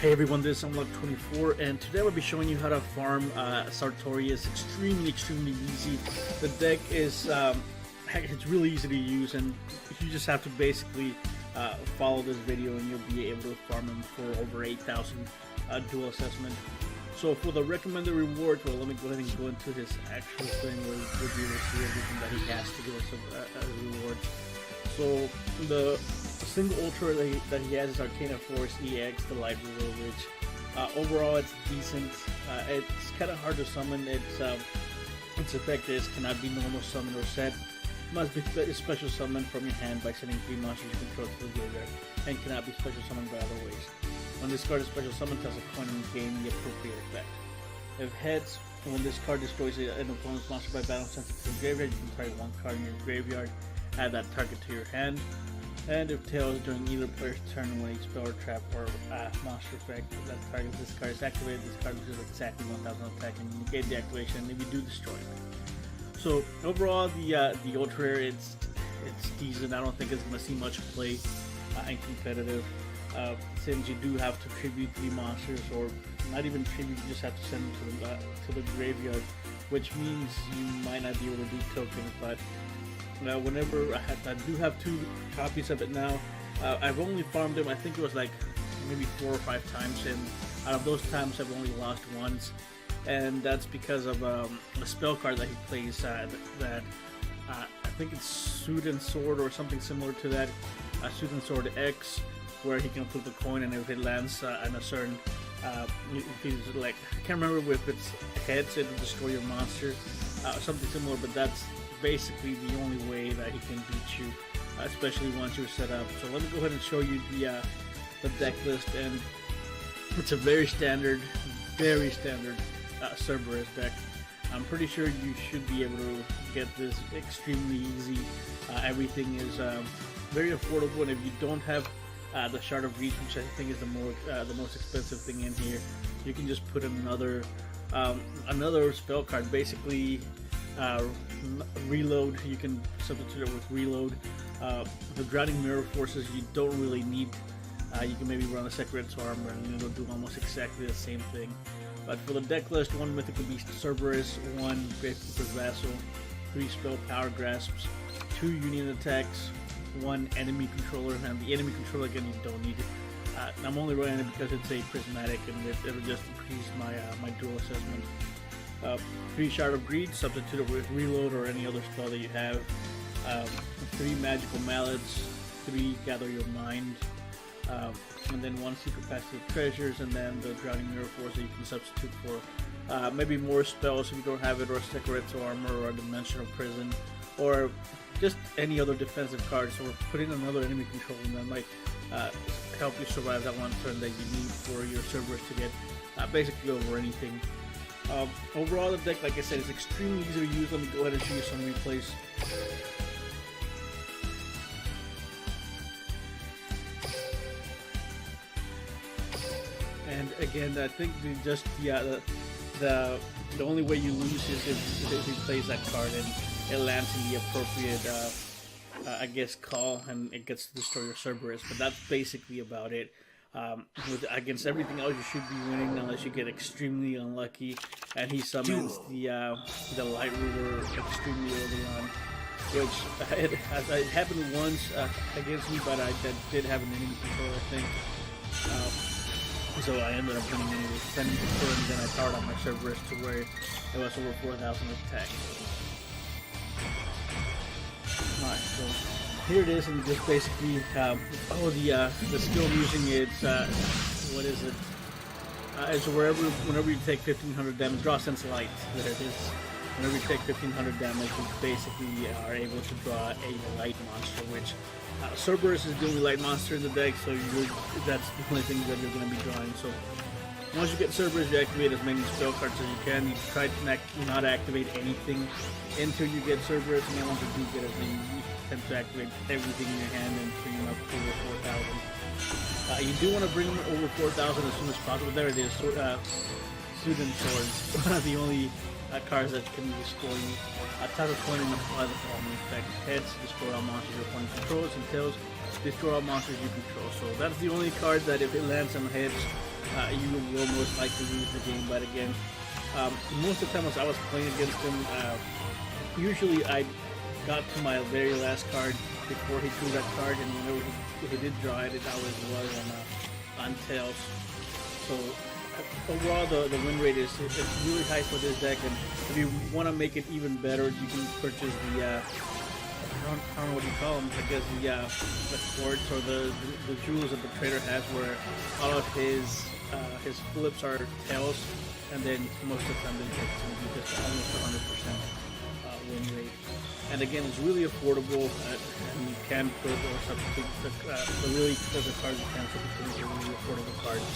Hey everyone, this is Unlock24, and today I'll be showing you how to farm Sartorius. Extremely easy. The deck is it's really easy to use, and you just have to basically follow this video, and you'll be able to farm him for over 8,000 duel assessment. So for the recommended reward, well, let me go ahead and go into his actual thing where you'll be able to see everything that he has to give us as rewards. So the single ultra that he has is Arcana Force EX, the light ruler, which overall it's decent. It's kind of hard to summon. Its effect is cannot be normal summon or set. Must be special summoned from your hand by sending 3 monsters you control to the graveyard, and cannot be special summoned by other ways. When this card is special summoned, toss a coin and gain the appropriate effect. If heads, when this card destroys an opponent's monster by battle sent it to the graveyard, you can target 1 card in your graveyard, add that target to your hand. And if tails, during either player's turn when a spell or trap or monster effect that targets this card is activated, this card loses exactly 1,000 attack and you negate the activation if you do destroy it. So overall, the ultra rare, it's decent. I don't think it's going to see much play in competitive, since you do have to tribute 3 monsters, or not even tribute, you just have to send them to the graveyard, which means you might not be able to do tokens. But whenever I do have 2 copies of it now, I've only farmed them, I think it was like maybe 4 or 5 times, and out of those times I've only lost once, and that's because of a spell card that he plays that I think it's Suit and Sword or something similar to that, Suit and Sword X, where he can flip the coin, and if it lands in a certain if he's like, I can't remember if it's heads, it'll destroy your monster, something similar, but that's basically the only way that he can beat you, especially once you're set up. So let me go ahead and show you the deck list, and it's a very standard Cerberus deck. I'm pretty sure you should be able to get this extremely easy. Everything is very affordable, and if you don't have the Shard of Reach, which I think is the most expensive thing in here, you can just put another spell card, basically reload. You can substitute it with reload. The Drowning Mirror Forces you don't really need. You can maybe run a Secret's Armor and it'll do almost exactly the same thing. But for the deck list, 1 Mythical Beast Cerberus, 1 Gravekeeper's Vassal, 3 Spell Power Grasps, 2 Union Attacks, 1 Enemy Controller, and the Enemy Controller again you don't need it. I'm only running it because it's a prismatic, and it'll just increase my dual assessment. 3 Shard of Greed, substitute it with reload or any other spell that you have. 3 Magical Mallets, 3 Gather Your Mind, and then 1 Secret Passage of Treasures, and then the Drowning Mirror Force that you can substitute for maybe more spells if you don't have it, or Secret's Armor, or a Dimensional Prison, or just any other defensive cards, or put in another enemy control, and that might help you survive that 1 turn that you need for your Cerberus to get basically over anything. Overall, the deck, like I said, is extremely easy to use. Let me go ahead and show you some replays. And again, I think the only way you lose is if he plays that card and it lands in the appropriate I guess call, and it gets to destroy your Cerberus. But that's basically about it. Against everything else, you should be winning unless you get extremely unlucky and he summons the light ruler extremely early on, which it happened once against me, but I did have an enemy control, I think. So I ended up winning with 10 control, and then I powered on my Cerberus to where it was over 4,000 attack. Alright, so here it is, and just basically, the skill I'm using is, what is it? It's whenever you take 1,500 damage, draw sense light. There it is. Whenever you take 1,500 damage, you basically are able to draw a light monster, which Cerberus is the only light monster in the deck, so that's the only thing that you're going to be drawing. So once you get Cerberus, you activate as many spell cards as you can. You try to not activate anything until you get Cerberus, and then once you do get it, then you tend to activate everything in your hand and bring them up over 4,000. You do want to bring them over 4,000 as soon as possible. There it is. Suit and Swords, one of the only cards that can destroy you. Type of coin and apply the following effect. Heads, destroy all monsters your opponent controls, and tails, destroy all monsters you control. So that's the only card that if it lands on heads, you will most likely lose the game. But again, most of the time as I was playing against him, usually I got to my very last card before he drew that card, and whenever he did draw it, I was well on tails. So overall, the win rate is really high for this deck, and if you want to make it even better, you can purchase the I don't know what you call them. I guess the quartz or the jewels that the trader has, where all of his flips are tails, and then most of the time they get to just almost 100% win rate. And again, it's really affordable, and you can put or substitute the really expensive cards. You can substitute the really affordable cards.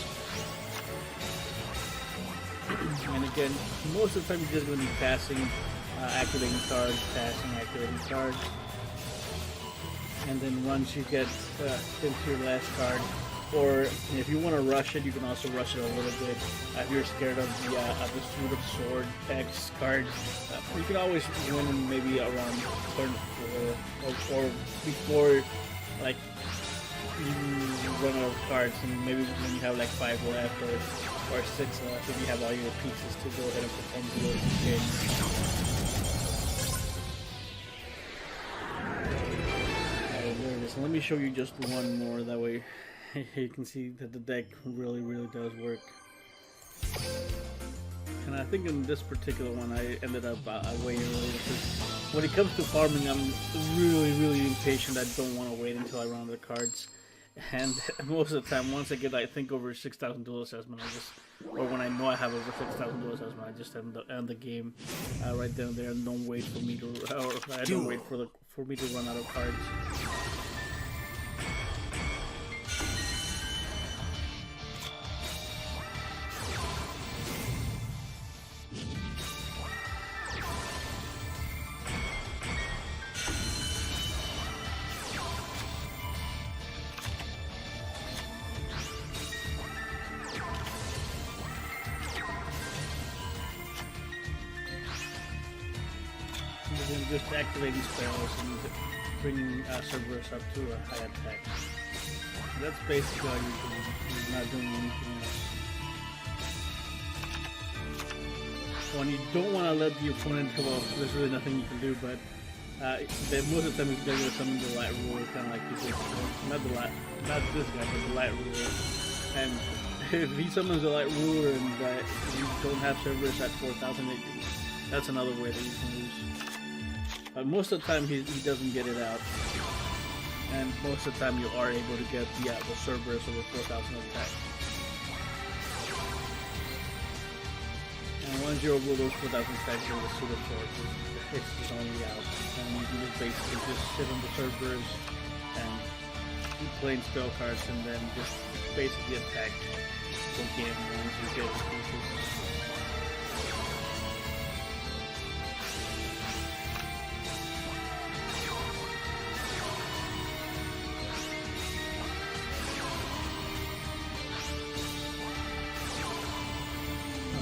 And again, most of the time you're just going to be passing, activating cards, passing, activating cards. And then once you get into your last card, or if you want to rush it, you can also rush it a little bit. If you're scared of the Suit of Sword X card, you can always win maybe around turn 4 or before, like, you run out of cards, and maybe when you have like 5 left or 6 left, if you have all your pieces to go ahead and perform the game. So let me show you just one more, that way you can see that the deck really does work. And I think in this particular one I ended up way early, because when it comes to farming, I'm really impatient. I don't want to wait until I run out of cards. And most of the time, once I get, I think, over 6,000 duel assessment, or when I know I have over 6,000 duel assessment, I just end the game right down there, and don't wait for me to, or I don't wait for me to run out of cards. Just activating spells and bringing Cerberus up to a high attack. That's basically all you're doing. You're not doing anything else. When you don't want to let the opponent, well, there's really nothing you can do, but most of the time they're going to summon the Light Ruler, kind of like you did. Not this guy, but the Light Ruler. And if he summons the Light Ruler and you don't have Cerberus at 4,000, that's another way that you can lose. Most of the time he doesn't get it out, and most of the time you are able to get the Cerberus over 4,000 attack. And once you're over those 4,000 attacks, you're the Suit of Swords. It's just only out, and you can just basically just sit on the Cerberus and keep playing spell cards, and then just basically attack the game once you get the pieces.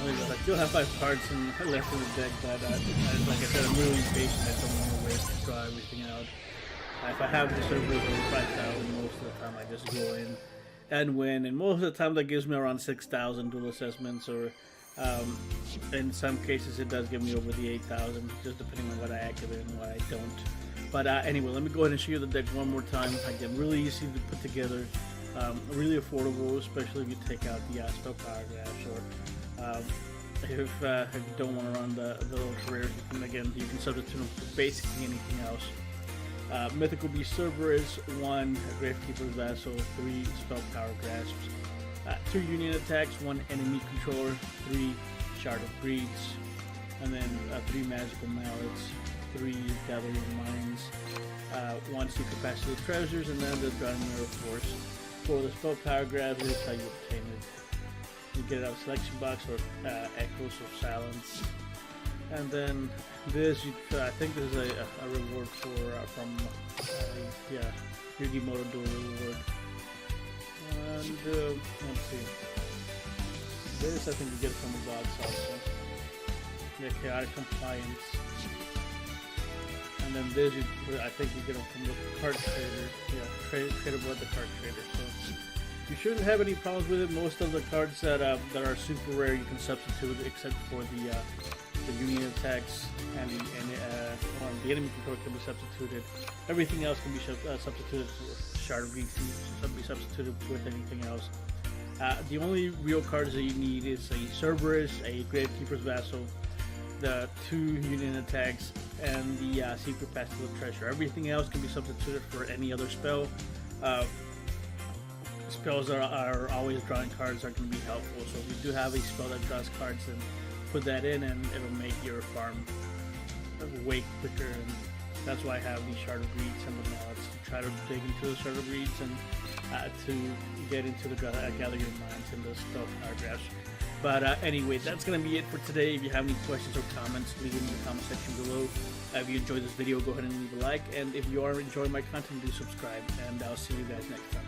I still have 5 cards left in the deck, but like I said, I'm really impatient. I don't want to wait to draw everything out. If I have the Cerberus over 5,000, most of the time I just go in and win, and most of the time that gives me around 6,000 duel assessments, or in some cases it does give me over the 8,000, just depending on what I activate and what I don't. But anyway, let me go ahead and show you the deck one more time. Again, really easy to put together, really affordable, especially if you take out the spell paragraphs, or if you don't want to run the little careers, you can substitute them for basically anything else. Mythical Beast Cerberus, 1 Gravekeeper's Vassal, 3 Spell Power Grasps, 2 Union Attacks, 1 Enemy Controller, 3 Shard of Greeds, and then 3 Magical Mallets, 3 Gathering Minds, 1 Secret Capacity Treasures, and then the Drowning Mirror Force. For the Spell Power Grasps, this is how you obtain it. You get it out of selection box, or Echoes of Silence, and then this, I think this is a reward from Yugimoto Duel reward. And let's see, this I think you get from the gods also. Yeah, Chaotic Compliance, and then this I think you get them from the card trader. Yeah, tradable at the card trader. So You shouldn't have any problems with it. Most of the cards that are super rare you can substitute, except for the union attacks and the enemy control can be substituted. Everything else can be substituted for Shard of Greed, can be substituted with anything else. The only real cards that you need is a Cerberus, a Gravekeeper's Vassal, the 2 union attacks, and the Secret Passage of Treasure. Everything else can be substituted for any other spell. Spells are always drawing cards are going to be helpful. So if you do have a spell that draws cards, then put that in and it'll make your farm way quicker. And that's why I have the Shard of Greed symbol now. It's to try to dig into the Shard of Greeds and to get into the Gather Your Minds and those spell paragraphs. But anyway, that's going to be it for today. If you have any questions or comments, leave them in the comment section below. If you enjoyed this video, go ahead and leave a like. And if you are enjoying my content, do subscribe. And I'll see you guys next time.